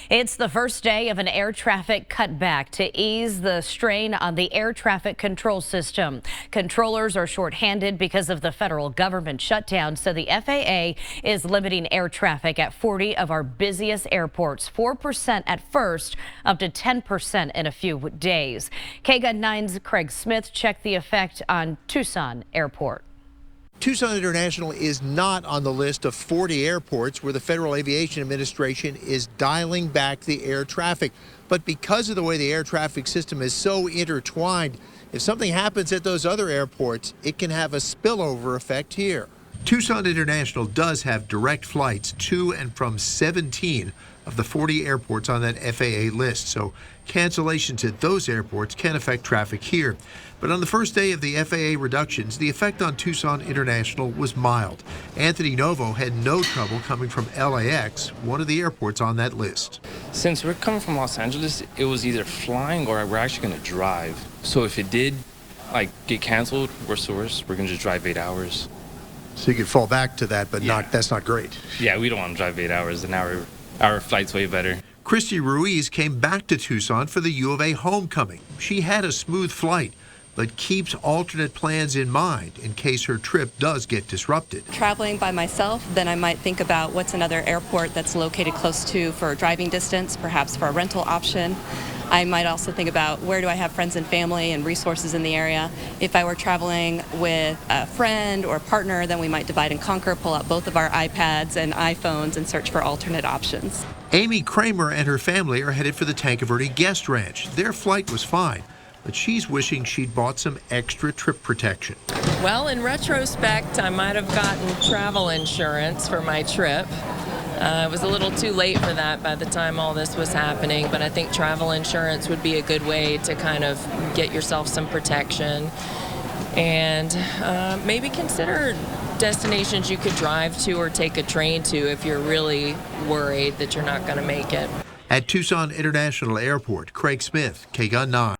It's the first day of an air traffic cutback to ease the strain on the air traffic control system. Controllers are shorthanded because of the federal government shutdown, so the FAA is limiting air traffic at 40 of our busiest airports, 4% at first, up to 10% in a few days. KGUN 9's Craig Smith checked the effect on Tucson Airport. Tucson International is not on the list of 40 airports where the Federal Aviation Administration is dialing back the air traffic. But because of the way the air traffic system is so intertwined, if something happens at those other airports, it can have a spillover effect here. Tucson International does have direct flights to and from 17 of the 40 airports on that FAA list, so cancellations at those airports can affect traffic here. But on the first day of the FAA reductions, the effect on Tucson International was mild. Anthony Novo had no trouble coming from LAX, one of the airports on that list. Since we're coming from Los Angeles, it was either flying or we're actually going to drive. So if it did get canceled, worst to worst, we're going to just drive 8 hours. So you could fall back to that, but that's not great. Yeah, we don't want to drive 8 hours. An hour flight's way better. Christy Ruiz came back to Tucson for the U of A homecoming. She had a smooth flight, but keeps alternate plans in mind in case her trip does get disrupted. Traveling by myself, then I might think about what's another airport that's located close to for driving distance, perhaps for a rental option. I might also think about where do I have friends and family and resources in the area. If I were traveling with a friend or a partner, then we might divide and conquer, pull out both of our iPads and iPhones and search for alternate options. Amy Kramer and her family are headed for the Tanque Verde Guest Ranch. Their flight was fine, but she's wishing she'd bought some extra trip protection. Well, in retrospect, I might have gotten travel insurance for my trip. It was a little too late for that by the time all this was happening, but I think travel insurance would be a good way to kind of get yourself some protection. And maybe consider destinations you could drive to or take a train to if you're really worried that you're not going to make it. At Tucson International Airport, Craig Smith, KGUN 9.